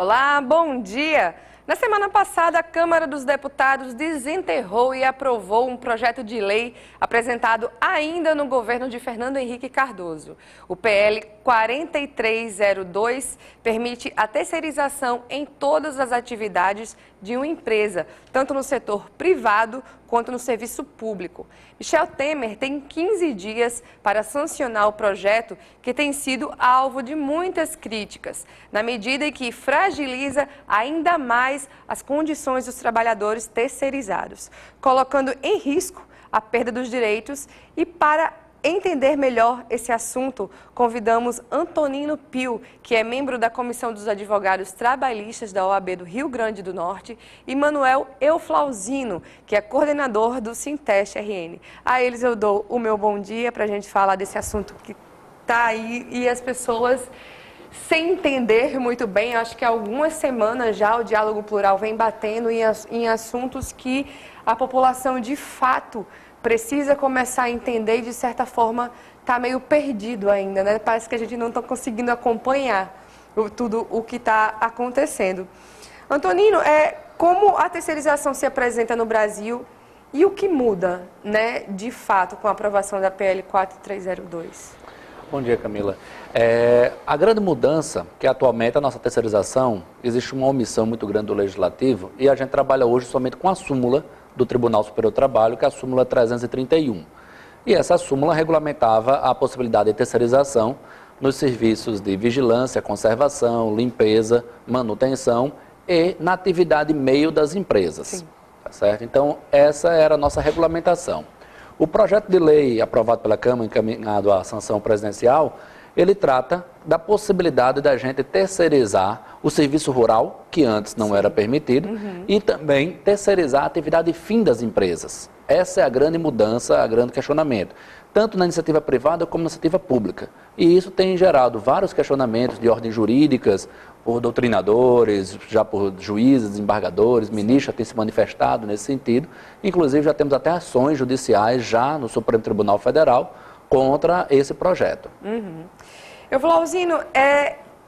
Olá, bom dia! Na semana passada, a Câmara dos Deputados desenterrou e aprovou um projeto de lei apresentado ainda no governo de Fernando Henrique Cardoso. O PL 4302 permite a terceirização em todas as atividades de uma empresa, tanto no setor privado quanto no serviço público. Michel Temer tem 15 dias para sancionar o projeto, que tem sido alvo de muitas críticas, na medida em que fragiliza ainda mais as condições dos trabalhadores terceirizados, colocando em risco a perda dos direitos. E para entender melhor esse assunto, convidamos Antonino Pio, que é membro da Comissão dos Advogados Trabalhistas da OAB do Rio Grande do Norte, e Manuel Euflauzino, que é coordenador do Sinteste-RN. A eles eu dou o meu bom dia para a gente falar desse assunto que está aí e as pessoas sem entender muito bem. Acho que há algumas semanas já o Diálogo Plural vem batendo em assuntos que a população de fato precisa começar a entender e, de certa forma, está meio perdido ainda, né? Parece que a gente não está conseguindo acompanhar tudo o que está acontecendo. Antonino, como a terceirização se apresenta no Brasil e o que muda, né, de fato, com a aprovação da PL 4302? Bom dia, Camila. A grande mudança, que atualmente a nossa terceirização, existe uma omissão muito grande do Legislativo e a gente trabalha hoje somente com a súmula do Tribunal Superior do Trabalho, que é a súmula 331. E essa súmula regulamentava a possibilidade de terceirização nos serviços de vigilância, conservação, limpeza, manutenção e na atividade meio das empresas. Sim. Tá certo? Então, essa era a nossa regulamentação. O projeto de lei aprovado pela Câmara, encaminhado à sanção presidencial, ele trata da possibilidade da gente terceirizar o serviço rural, que antes não era permitido, e também terceirizar a atividade fim das empresas. Essa é a grande mudança, a grande questionamento, tanto na iniciativa privada como na iniciativa pública. E isso tem gerado vários questionamentos de ordem jurídicas, por doutrinadores, já por juízes, desembargadores, ministros têm se manifestado nesse sentido. Inclusive, já temos até ações judiciais já no Supremo Tribunal Federal contra esse projeto. Euflauzino,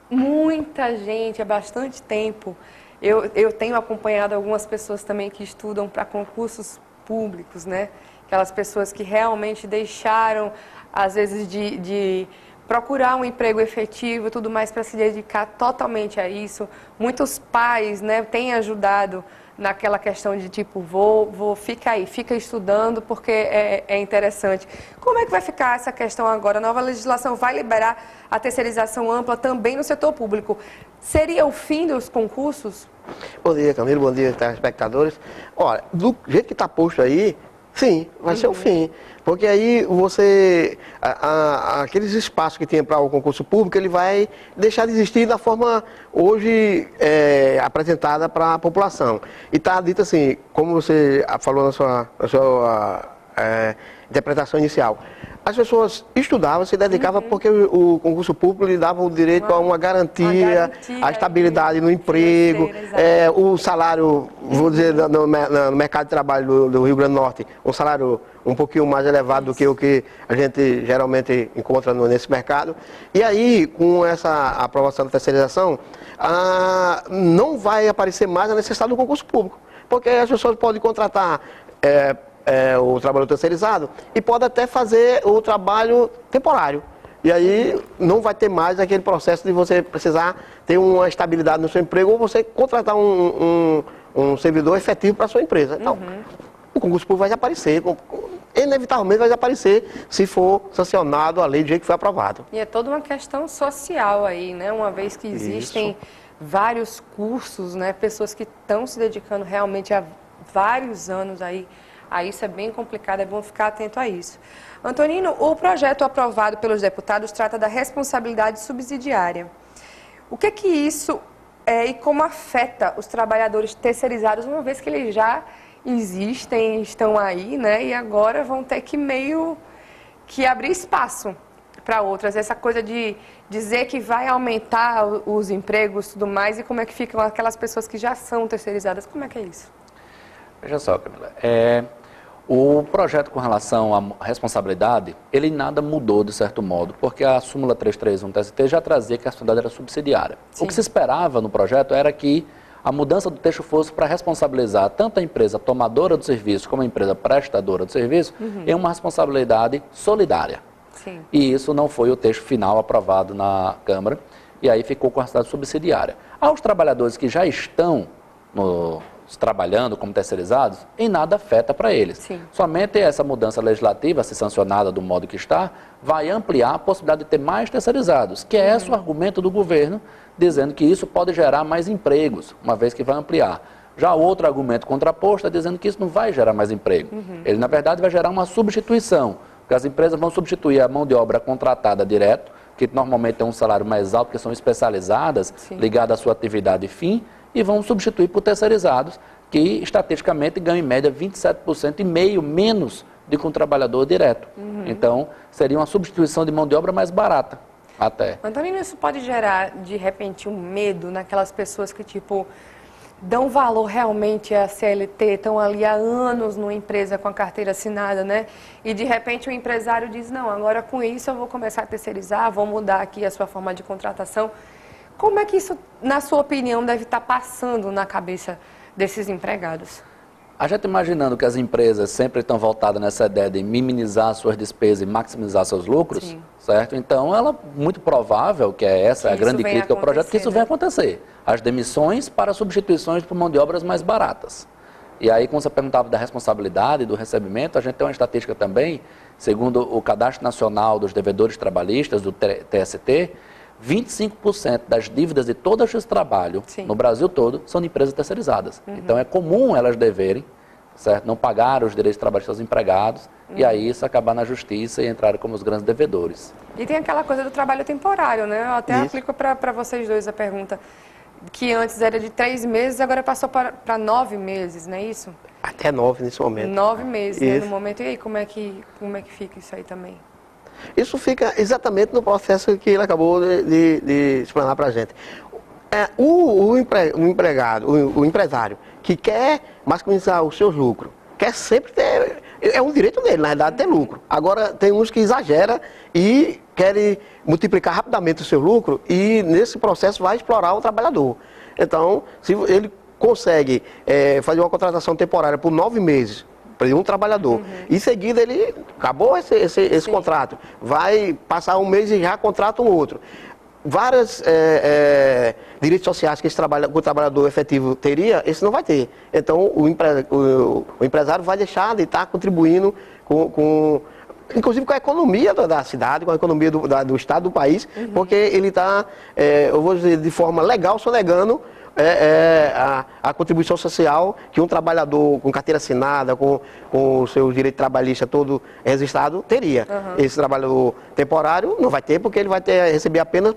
muita gente, há bastante tempo. Eu tenho acompanhado algumas pessoas também que estudam para concursos públicos, né? Aquelas pessoas que realmente deixaram, às vezes, de procurar um emprego efetivo e tudo mais para se dedicar totalmente a isso. Muitos pais, né, têm ajudado naquela questão de tipo, fica estudando porque é interessante. Como é que vai ficar essa questão agora? A nova legislação vai liberar a terceirização ampla também no setor público. Seria o fim dos concursos? Bom dia, Camilo. Bom dia, telespectadores. Olha, do jeito que está posto aí, sim, vai ser o fim. Porque aí você, aqueles espaços que tinha para o concurso público, ele vai deixar de existir da forma hoje apresentada para a população. E está dito assim, como você falou na sua interpretação inicial, as pessoas estudavam, se dedicavam porque o concurso público lhe dava o direito a uma garantia, a estabilidade no emprego, o salário, vou dizer, no mercado de trabalho do Rio Grande do Norte, um salário um pouquinho mais elevado do que o que a gente geralmente encontra nesse mercado. E aí, com essa aprovação da terceirização, não vai aparecer mais a necessidade do concurso público, porque as pessoas podem contratar o trabalho terceirizado e pode até fazer o trabalho temporário. E aí não vai ter mais aquele processo de você precisar ter uma estabilidade no seu emprego ou você contratar um servidor efetivo para a sua empresa. Então, o concurso público vai desaparecer, inevitavelmente vai desaparecer se for sancionado a lei do jeito que foi aprovado. E é toda uma questão social aí, né? Uma vez que existem vários cursos, né? Pessoas que estão se dedicando realmente há vários anos aí. Aí isso é bem complicado, é bom ficar atento a isso. Antonino, o projeto aprovado pelos deputados trata da responsabilidade subsidiária. O que é que isso e como afeta os trabalhadores terceirizados, uma vez que eles já existem, estão aí, né? E agora vão ter que meio que abrir espaço para outras. Essa coisa de dizer que vai aumentar os empregos e tudo mais, e como é que ficam aquelas pessoas que já são terceirizadas, como é que é isso? Veja só, Camila, O projeto com relação à responsabilidade, ele nada mudou de certo modo, porque a súmula 331 do TST já trazia que a responsabilidade era subsidiária. Sim. O que se esperava no projeto era que a mudança do texto fosse para responsabilizar tanto a empresa tomadora do serviço como a empresa prestadora do serviço em uma responsabilidade solidária. Sim. E isso não foi o texto final aprovado na Câmara, e aí ficou com a responsabilidade subsidiária. Aos trabalhadores que já estão trabalhando como terceirizados, em nada afeta para eles. Sim. Somente essa mudança legislativa, se sancionada do modo que está, vai ampliar a possibilidade de ter mais terceirizados, que é esse o argumento do governo, dizendo que isso pode gerar mais empregos, uma vez que vai ampliar. Já o outro argumento contraposto é dizendo que isso não vai gerar mais emprego. Ele, na verdade, vai gerar uma substituição, porque as empresas vão substituir a mão de obra contratada direto, que normalmente tem um salário mais alto, porque são especializadas, ligadas à sua atividade fim, e vão substituir por terceirizados, que estatisticamente ganham em média 27% e meio menos do que um trabalhador direto. Então, seria uma substituição de mão de obra mais barata, até. Antônio, isso pode gerar, de repente, um medo naquelas pessoas que, tipo, dão valor realmente à CLT, estão ali há anos numa empresa com a carteira assinada, né? E, de repente, o empresário diz, não, agora com isso eu vou começar a terceirizar, vou mudar aqui a sua forma de contratação. Como é que isso, na sua opinião, deve estar passando na cabeça desses empregados? A gente imaginando que as empresas sempre estão voltadas nessa ideia de minimizar suas despesas e maximizar seus lucros, certo? Então, ela muito provável, que essa é a grande crítica ao projeto, que isso venha acontecer. As demissões para substituições por mão de obras mais baratas. E aí, quando você perguntava da responsabilidade, do recebimento, a gente tem uma estatística também, segundo o Cadastro Nacional dos Devedores Trabalhistas, do TST, 25% das dívidas de todo a justiça de trabalho no Brasil todo são de empresas terceirizadas. Então, é comum elas deverem, certo? Não pagar os direitos trabalhistas aos empregados e aí isso acabar na justiça e entrar como os grandes devedores. E tem aquela coisa do trabalho temporário, né? Eu até aplico para vocês dois a pergunta, que antes era de 3 meses, agora passou para 9 meses, não é isso? Até 9 nesse momento. 9 meses, né, no momento. E aí, como é que fica isso aí também? Isso fica exatamente no processo que ele acabou de explanar para a gente. O empresário que quer maximizar os seus lucros, quer sempre ter, é um direito dele, na verdade, ter lucro. Agora, tem uns que exageram e querem multiplicar rapidamente o seu lucro e, nesse processo, vai explorar o trabalhador. Então, se ele consegue fazer uma contratação temporária por 9 meses, para um trabalhador. Em seguida, ele acabou esse contrato. Vai passar um mês e já contrata um outro. Vários direitos sociais que o trabalhador efetivo teria, esse não vai ter. Então, o empresário vai deixar de estar contribuindo inclusive com a economia da cidade, com a economia do estado, do país, porque ele está, eu vou dizer, de forma legal, sonegando a contribuição social que um trabalhador com carteira assinada, com o seu direito trabalhista todo registrado, teria. Esse trabalhador temporário não vai ter, porque ele vai receber apenas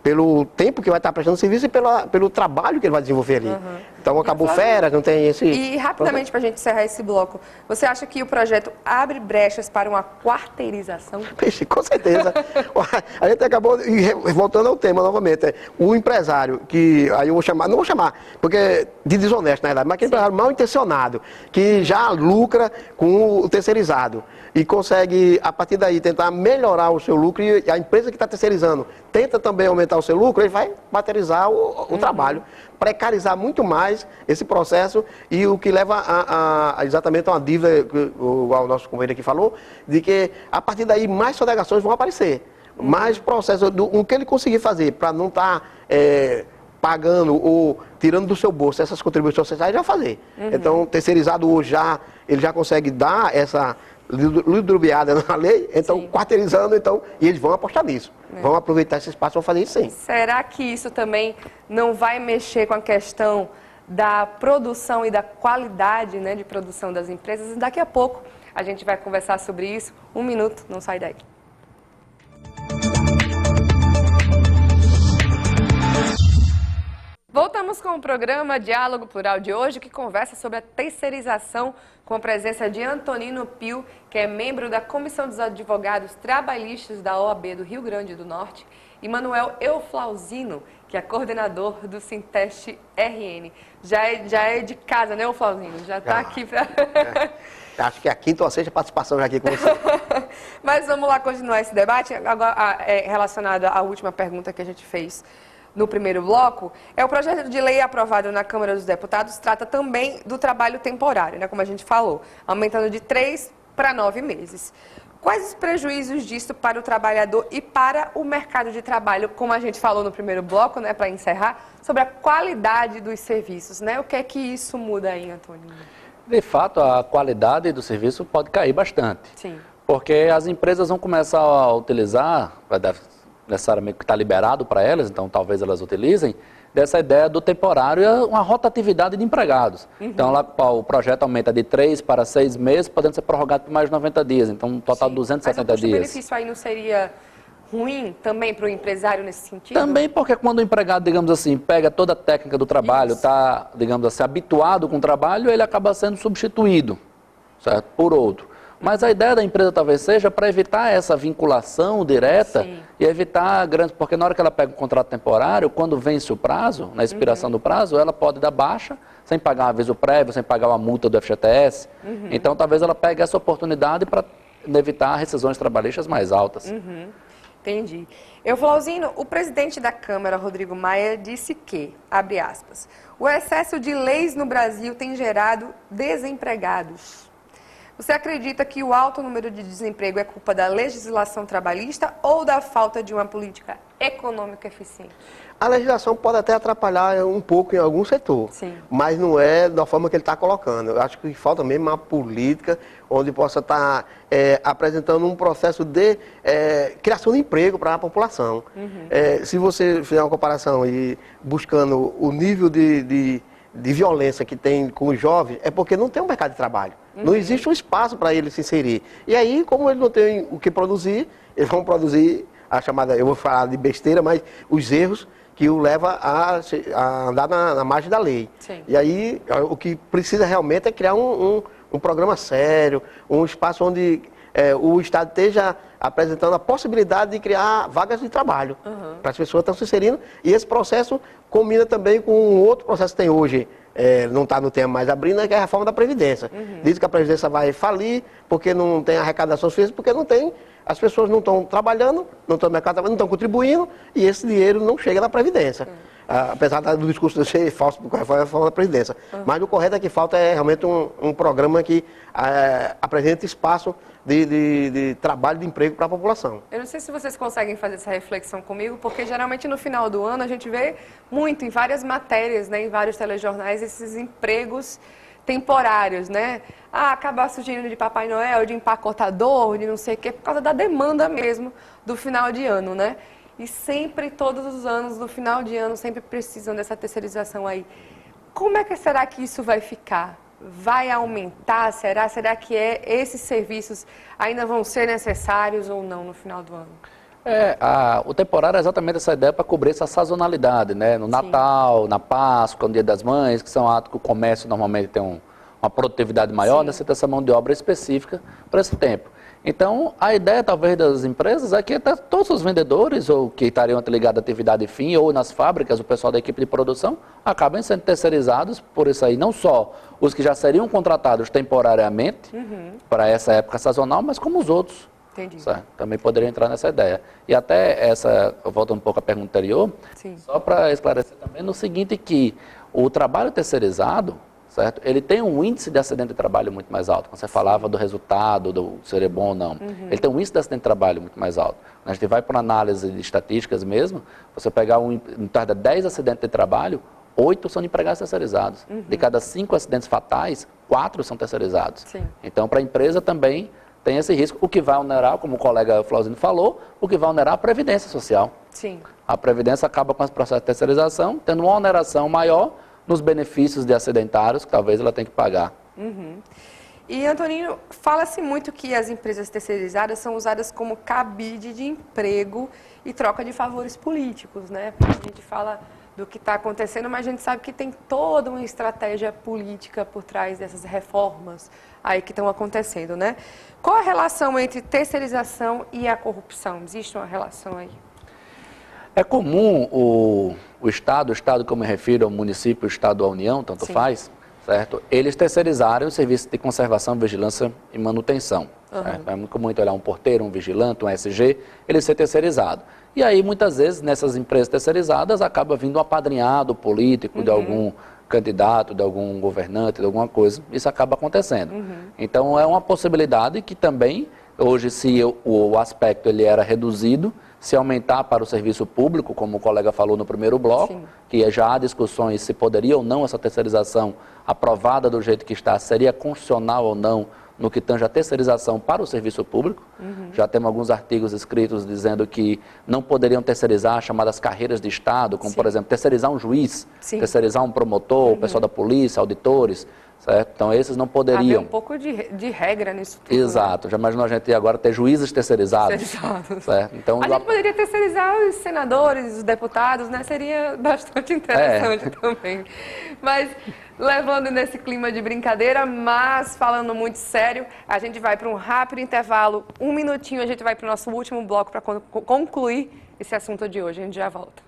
pelo tempo que vai estar prestando serviço e pelo trabalho que ele vai desenvolver ali. Então, acabou férias, não tem esse... E, rapidamente, para a gente encerrar esse bloco, você acha que o projeto abre brechas para uma quarteirização? Peixe, com certeza. A gente acabou, voltando ao tema novamente, o empresário que, aí eu vou chamar, não vou chamar, porque de desonesto, na verdade, mas aquele empresário mal intencionado, que já lucra com o terceirizado e consegue, a partir daí, tentar melhorar o seu lucro, e a empresa que está terceirizando tenta também aumentar o seu lucro, ele vai materializar o trabalho, precarizar muito mais esse processo, e o que leva exatamente a uma dívida, igual o nosso companheiro aqui falou, de que a partir daí mais sonegações vão aparecer, mais processo, o que ele conseguir fazer para não estar pagando ou tirando do seu bolso essas contribuições sociais, ele vai fazer. Então, terceirizado hoje ele já consegue dar essa ludibriada na lei, então quarteirizando, e eles vão apostar nisso. Vão aproveitar esse espaço e vão fazer isso sim. Será que isso também não vai mexer com a questão da produção e da qualidade, né, de produção das empresas? E daqui a pouco a gente vai conversar sobre isso. 1 minuto, não sai daí. Voltamos com o programa Diálogo Plural de hoje, que conversa sobre a terceirização, com a presença de Antonino Pio, que é membro da Comissão dos Advogados Trabalhistas da OAB do Rio Grande do Norte, e Manuel Euflauzino, que é coordenador do Sinteste RN. Já é de casa, né, Euflauzino? Já está aqui para... Acho que é a quinta ou a sexta participação já aqui com você. Mas vamos lá continuar esse debate, agora relacionado à última pergunta que a gente fez no primeiro bloco. O projeto de lei aprovado na Câmara dos Deputados trata também do trabalho temporário, né, como a gente falou, aumentando de 3 para 9 meses. Quais os prejuízos disso para o trabalhador e para o mercado de trabalho, como a gente falou no primeiro bloco, né, para encerrar, sobre a qualidade dos serviços, né? O que é que isso muda aí, Antônio? De fato, a qualidade do serviço pode cair bastante. Sim. Porque as empresas vão começar a utilizar, necessariamente que está liberado para elas, então talvez elas utilizem, dessa ideia do temporário e uma rotatividade de empregados. Então, lá, o projeto aumenta de 3 para 6 meses, podendo ser prorrogado por mais de 90 dias. Então, um total de 270 dias. Mas o benefício aí não seria ruim também para o empresário nesse sentido? Também porque quando o empregado, digamos assim, pega toda a técnica do trabalho, está, digamos assim, habituado com o trabalho, ele acaba sendo substituído, certo? Por outro. Mas a ideia da empresa talvez seja para evitar essa vinculação direta. Sim. E evitar grandes... Porque na hora que ela pega um contrato temporário, quando vence o prazo, na expiração do prazo, ela pode dar baixa, sem pagar um aviso prévio, sem pagar uma multa do FGTS. Então, talvez ela pegue essa oportunidade para evitar rescisões trabalhistas mais altas. Entendi. Euflauzino, o presidente da Câmara, Rodrigo Maia, disse que, abre aspas, o excesso de leis no Brasil tem gerado desempregados. Você acredita que o alto número de desemprego é culpa da legislação trabalhista ou da falta de uma política econômica eficiente? A legislação pode até atrapalhar um pouco em algum setor, sim, mas não é da forma que ele está colocando. Eu acho que falta mesmo uma política onde possa estar apresentando um processo de criação de emprego para a população. Se você fizer uma comparação e buscando o nível de violência que tem com os jovens, é porque não tem um mercado de trabalho. Não existe um espaço para ele se inserir. E aí, como ele não tem o que produzir, eles vão produzir a chamada, eu vou falar de besteira, mas os erros que o leva a andar na margem da lei. Sim. E aí, o que precisa realmente é criar um programa sério, um espaço onde o Estado esteja apresentando a possibilidade de criar vagas de trabalho para as pessoas que estão se inserindo. E esse processo combina também com um outro processo que tem hoje, não está no tema mais abrindo, que é a reforma da Previdência. Diz que a Previdência vai falir porque não tem arrecadação suficiente, porque não tem, as pessoas não estão trabalhando, não estão no mercado trabalhando, não estão contribuindo e esse dinheiro não chega na Previdência. Apesar do discurso de ser falso, porque foi a reforma da Previdência. Mas o correto é que falta realmente um programa que apresente espaço de trabalho, de emprego para a população. Eu não sei se vocês conseguem fazer essa reflexão comigo, porque geralmente no final do ano a gente vê muito, em várias matérias, né, em vários telejornais, esses empregos temporários, né? Acabar surgindo de Papai Noel, de empacotador, de não sei o quê, por causa da demanda mesmo do final de ano, né? E sempre, todos os anos, no final de ano, sempre precisam dessa terceirização aí. Como é que será que isso vai ficar? Vai aumentar? Será que esses serviços ainda vão ser necessários ou não no final do ano? O temporário é exatamente essa ideia para cobrir essa sazonalidade, né? No Natal, na Páscoa, no Dia das Mães, que são atos que o comércio normalmente tem uma produtividade maior, necessita essa mão de obra específica para esse tempo. Então, a ideia talvez das empresas é que todos os vendedores ou que estariam ligados à atividade fim ou nas fábricas, o pessoal da equipe de produção, acabem sendo terceirizados por isso aí, não só os que já seriam contratados temporariamente para essa época sazonal, mas como os outros. Entendi. Certo? Também poderia entrar nessa ideia. E até eu volto um pouco à pergunta anterior, só para esclarecer também no seguinte, que o trabalho terceirizado, certo? Ele tem um índice de acidente de trabalho muito mais alto. Quando você falava do resultado, do seria bom ou não. Ele tem um índice de acidente de trabalho muito mais alto. Quando a gente vai para uma análise de estatísticas mesmo, você pegar em torno de 10 acidentes de trabalho, 8 são de empregados terceirizados. De cada 5 acidentes fatais, 4 são terceirizados. Sim. Então, para a empresa também tem esse risco, o que vai onerar, como o colega Flauzino falou, o que vai onerar a Previdência Social. Sim. A Previdência acaba com esse processo de terceirização, tendo uma oneração maior nos benefícios de acidentários que talvez ela tenha que pagar. E, Antonino, fala-se muito que as empresas terceirizadas são usadas como cabide de emprego e troca de favores políticos, né? A gente fala do que está acontecendo, mas a gente sabe que tem toda uma estratégia política por trás dessas reformas aí que estão acontecendo, né? Qual a relação entre terceirização e a corrupção? Existe uma relação aí? É comum o Estado que eu me refiro ao município, o Estado ou a União, tanto Sim. faz, certo? Eles terceirizarem o serviço de conservação, vigilância e manutenção. Certo? É muito comum olhar um porteiro, um vigilante, um SG, ele ser terceirizado. E aí, muitas vezes, nessas empresas terceirizadas, acaba vindo um apadrinhado político de algum candidato, de algum governante, de alguma coisa. Isso acaba acontecendo. Então, é uma possibilidade que também, hoje, se o aspecto ele era reduzido, se aumentar para o serviço público, como o colega falou no primeiro bloco, Sim. que já há discussões se poderia ou não essa terceirização aprovada do jeito que está, seria constitucional ou não no que tange a terceirização para o serviço público. Já temos alguns artigos escritos dizendo que não poderiam terceirizar chamadas carreiras de Estado, como, por exemplo, terceirizar um juiz, Sim. terceirizar um promotor, o pessoal da polícia, auditores, certo? Então, esses não Haver poderiam. um pouco de regra nisso tudo. Exato. Já imaginou a gente agora ter juízes terceirizados? Terceirizados. Certo? Então, A gente poderia terceirizar os senadores, os deputados, né? Seria bastante interessante também. Mas, levando nesse clima de brincadeira, mas falando muito sério, a gente vai para um rápido intervalo. Um minutinho, a gente vai para o nosso último bloco para concluir esse assunto de hoje. A gente já volta.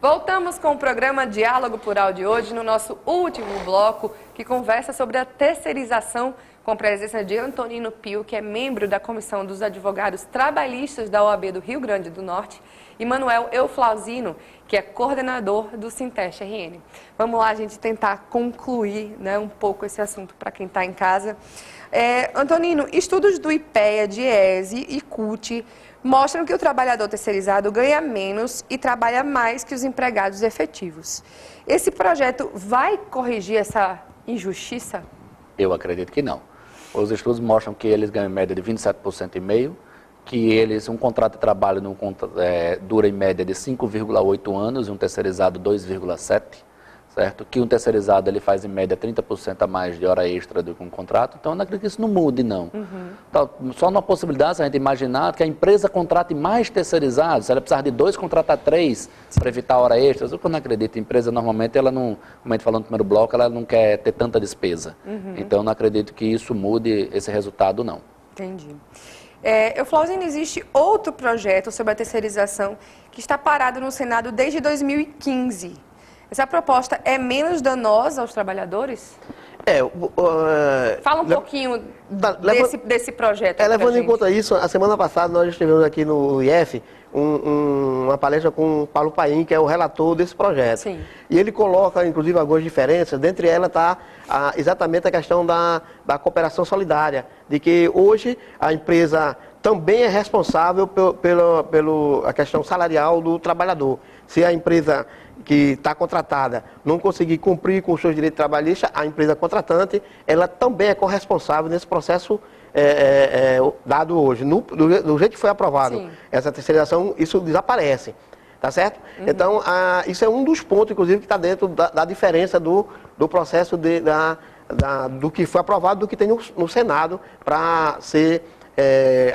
Voltamos com o programa Diálogo Plural de hoje, no nosso último bloco, que conversa sobre a terceirização, com a presença de Antonino Pio, que é membro da Comissão dos Advogados Trabalhistas da OAB do Rio Grande do Norte, e Manuel Euflauzino, que é coordenador do Sinteste RN. Vamos lá, a gente tentar concluir, né, um pouco esse assunto para quem está em casa. Antonino, estudos do IPEA, DIESE e CUT mostram que o trabalhador terceirizado ganha menos e trabalha mais que os empregados efetivos. Esse projeto vai corrigir essa injustiça? Eu acredito que não. Os estudos mostram que eles ganham em média de 27,5%, que um contrato de trabalho dura em média de 5,8 anos e um terceirizado 2,7, certo? Que um terceirizado ele faz em média 30% a mais de hora extra do que um contrato, então eu não acredito que isso não mude, não. Então, só uma possibilidade, se a gente imaginar que a empresa contrate mais terceirizados, se ela precisar de 2, contratar 3 para evitar hora extra. Eu não acredito, a empresa normalmente, ela não, como a gente falou no primeiro bloco, ela não quer ter tanta despesa. Então eu não acredito que isso mude esse resultado, não. Entendi. Euflauzino, existe outro projeto sobre a terceirização que está parado no Senado desde 2015. Essa proposta é menos danosa aos trabalhos? Fala um pouquinho desse projeto. Levando em conta isso, a semana passada nós estivemos aqui no IF uma palestra com o Paulo Paim, que é o relator desse projeto. Sim. E ele coloca, inclusive, algumas diferenças. Dentre elas está exatamente a questão da cooperação solidária, de que hoje a empresa também é responsável pela questão salarial do trabalhador. Se a empresa que está contratada não conseguir cumprir com os seus direitos trabalhistas, a empresa contratante, ela também é corresponsável nesse processo dado hoje. Do jeito que foi aprovado Sim. essa terceirização, isso desaparece, tá certo? Então, isso é um dos pontos, inclusive, que está dentro da diferença do processo do que foi aprovado do que tem no Senado para ser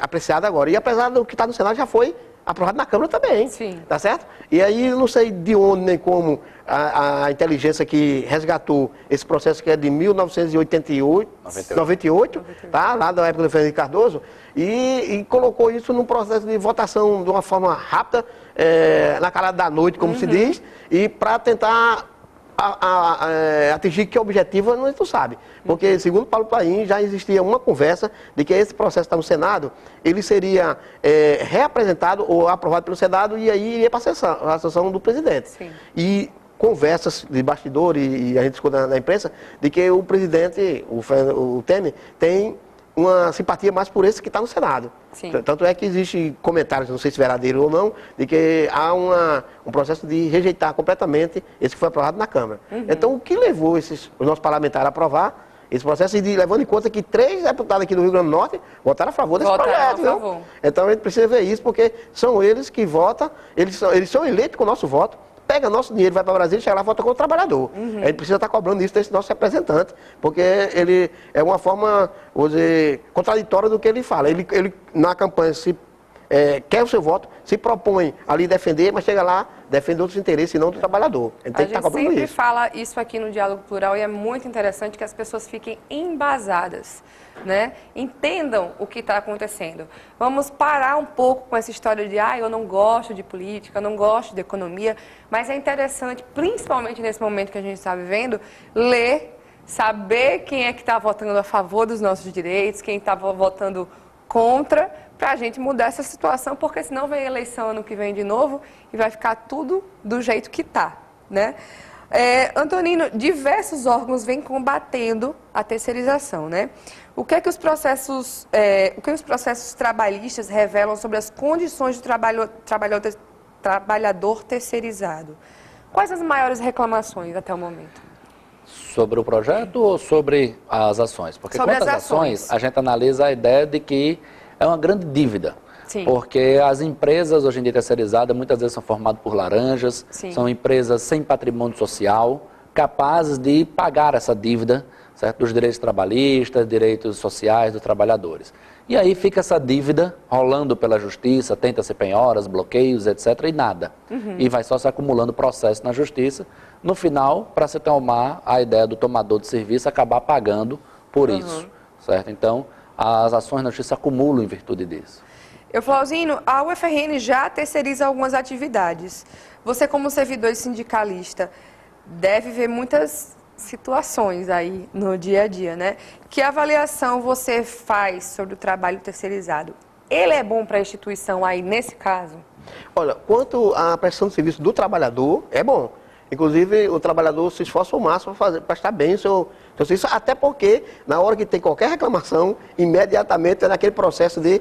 apreciado agora. E apesar do que está no Senado, já foi aprovado na Câmara também, Sim. tá certo? E aí, não sei de onde nem como a inteligência que resgatou esse processo que é de 1998, tá? Lá da época do Fernando Cardoso, e colocou isso num processo de votação de uma forma rápida, na calada da noite, como se diz, e para tentar atingir que objetivo, não sabe. Porque, segundo Paulo Paim, já existia uma conversa de que esse processo está no Senado, ele seria reapresentado ou aprovado pelo Senado e aí iria para a sessão do presidente. Sim. E conversas de bastidor, e a gente escuta na imprensa, de que o presidente, o Temer, tem uma simpatia mais por esse que está no Senado. Sim. Tanto é que existe comentários, não sei se verdadeiro ou não, de que há um processo de rejeitar completamente esse que foi aprovado na Câmara. Então, o que levou os nossos parlamentares a aprovar esse processo, e levando em conta que 3 deputados aqui do Rio Grande do Norte votaram a favor desse projeto. Viu? Então, a gente precisa ver isso, porque são eles que votam, eles são eleitos com o nosso voto, pega nosso dinheiro, vai para Brasília, chega lá e vota com o trabalhador. A gente precisa estar cobrando isso desse nosso representante, porque ele é uma forma, vou dizer, contraditória do que ele fala. Ele na campanha se quer o seu voto, se propõe ali defender, mas chega lá, defende outros interesses e não do trabalhador. A gente tem que estar cobrando sempre isso. fala isso aqui no Diálogo Plural e é muito interessante que as pessoas fiquem embasadas, né? Entendam o que está acontecendo. Vamos parar um pouco com essa história de eu não gosto de política, eu não gosto de economia, mas é interessante, principalmente nesse momento que a gente está vivendo, ler, saber quem é que está votando a favor dos nossos direitos, quem está votando contra, para a gente mudar essa situação, porque senão vem a eleição ano que vem de novo e vai ficar tudo do jeito que está, né? Antonino, diversos órgãos vêm combatendo a terceirização, né? O que os processos trabalhistas revelam sobre as condições do trabalhador terceirizado? Quais as maiores reclamações até o momento? Sobre o projeto ou sobre as ações? Porque sobre quanto às ações, a gente analisa a ideia de que é uma grande dívida. Sim. Porque as empresas hoje em dia terceirizadas muitas vezes são formadas por laranjas, Sim. são empresas sem patrimônio social, capazes de pagar essa dívida, certo? Dos direitos trabalhistas, direitos sociais dos trabalhadores. E aí fica essa dívida rolando pela justiça, tenta-se penhoras, bloqueios, etc. e nada. E vai só se acumulando processo na justiça. No final, para se tomar a ideia do tomador de serviço acabar pagando por isso, certo? Então, as ações na justiça acumulam em virtude disso. Euflauzino, a UFRN já terceiriza algumas atividades. Você, como servidor e sindicalista, deve ver muitas situações aí no dia a dia, né? Que avaliação você faz sobre o trabalho terceirizado? Ele é bom para a instituição aí nesse caso? Olha, quanto à prestação de serviço do trabalhador, é bom. Inclusive, o trabalhador se esforça ao máximo para prestar bem o seu serviço, até porque, na hora que tem qualquer reclamação, imediatamente é naquele processo de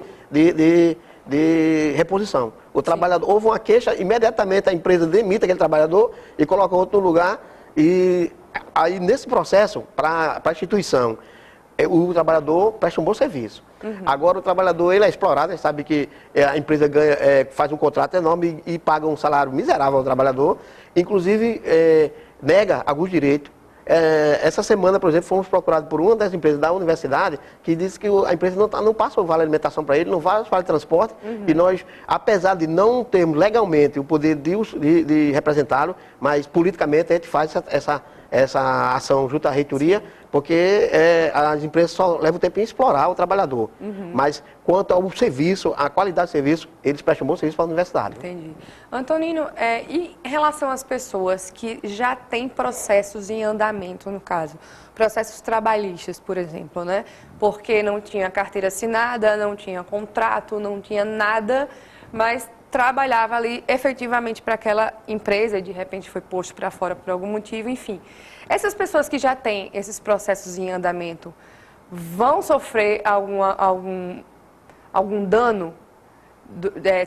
reposição. O trabalhador, houve uma queixa, imediatamente a empresa demite aquele trabalhador e coloca outro no lugar. E aí, nesse processo, para a instituição, o trabalhador presta um bom serviço. Agora, o trabalhador ele é explorado, a gente sabe que a empresa ganha, faz um contrato enorme e paga um salário miserável ao trabalhador, inclusive nega alguns direitos. Essa semana, por exemplo, fomos procurados por uma das empresas da universidade que disse que a empresa não passa o vale alimentação para ele, não faz o vale transporte, e nós, apesar de não termos legalmente o poder de representá-lo, mas politicamente a gente faz essa ação junto à reitoria, porque as empresas só levam tempo em explorar o trabalhador. Mas quanto ao serviço, a qualidade do serviço, eles prestam um bom serviço para a universidade. Entendi. Antonino, e em relação às pessoas que já têm processos em andamento, no caso, processos trabalhistas, por exemplo, né? Porque não tinha carteira assinada, não tinha contrato, não tinha nada, mas trabalhava ali efetivamente para aquela empresa e de repente foi posto para fora por algum motivo, enfim. Essas pessoas que já têm esses processos em andamento vão sofrer algum dano?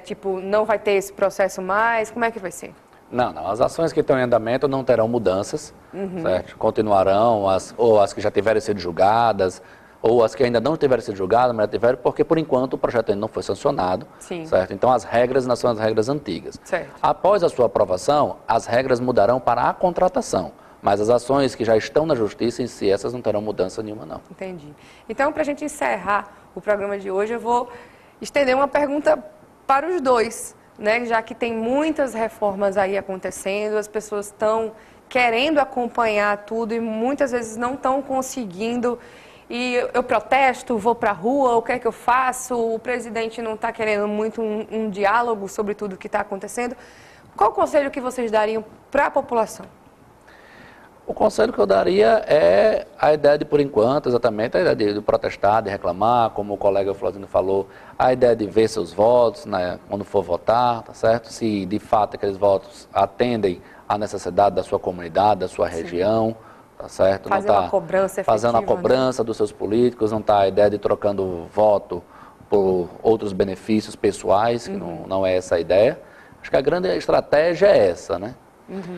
Tipo, não vai ter esse processo mais? Como é que vai ser? Não. As ações que estão em andamento não terão mudanças, certo? Continuarão, ou as que já tiverem sido julgadas, ou as que ainda não tiveram sido julgadas, mas já tiveram, porque por enquanto o projeto ainda não foi sancionado, certo? Então as regras ainda são as regras antigas. Certo. Após a sua aprovação, as regras mudarão para a contratação, mas as ações que já estão na justiça em si, essas não terão mudança nenhuma, não. Entendi. Então, para a gente encerrar o programa de hoje, eu vou estender uma pergunta para os dois, né? Já que tem muitas reformas aí acontecendo, as pessoas estão querendo acompanhar tudo e muitas vezes não estão conseguindo. E eu protesto, vou para a rua, o que é que eu faço? O presidente não está querendo muito um diálogo sobre tudo o que está acontecendo. Qual o conselho que vocês dariam para a população? O conselho que eu daria é a ideia de, por enquanto, exatamente, a ideia de protestar, de reclamar, como o colega Flauzino falou, a ideia de ver seus votos, né, quando for votar, tá certo? Se de fato aqueles votos atendem à necessidade da sua comunidade, da sua região, tá certo? Fazendo a cobrança efetiva, fazendo a cobrança, né, dos seus políticos, não está a ideia de trocando voto por outros benefícios pessoais, que não é essa a ideia. Acho que a grande estratégia é essa, né?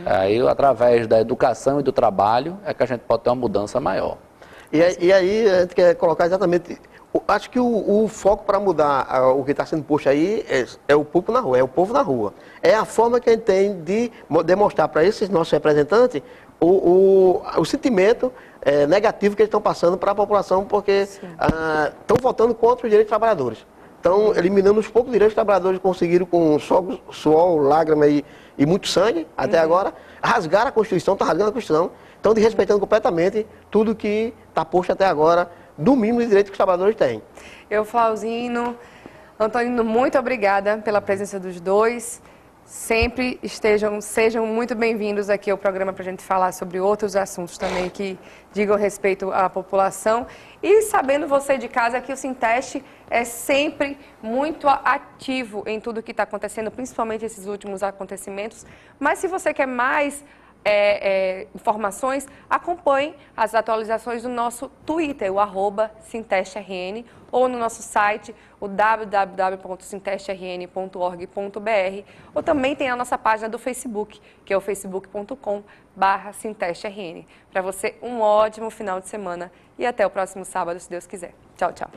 Aí, através da educação e do trabalho, é que a gente pode ter uma mudança maior. E aí, a gente quer colocar exatamente... Acho que o foco para mudar o que está sendo posto aí é o público na rua, é o povo na rua. É a forma que a gente tem de demonstrar para esses nossos representantes o sentimento negativo que eles estão passando para a população, porque estão votando contra os direitos dos trabalhadores. Estão eliminando os poucos direitos que os trabalhadores conseguiram com suor, lágrima e muito sangue até agora. Rasgaram a Constituição, está rasgando a Constituição. Estão desrespeitando completamente tudo que está posto até agora, do mínimo de direito que os trabalhadores têm. Flauzino, Antonino, muito obrigada pela presença dos dois. Sempre sejam muito bem-vindos aqui ao programa para a gente falar sobre outros assuntos também que digam respeito à população. E sabendo você de casa que o Sinteste é sempre muito ativo em tudo que está acontecendo, principalmente esses últimos acontecimentos. Mas se você quer mais informações, acompanhe as atualizações do nosso Twitter, o @SintesteRN, ou no nosso site, o www.sintesterrn.org.br, ou também tem a nossa página do Facebook, que é o facebook.com/SintesteRN. Para você, um ótimo final de semana e até o próximo sábado, se Deus quiser. Tchau, tchau.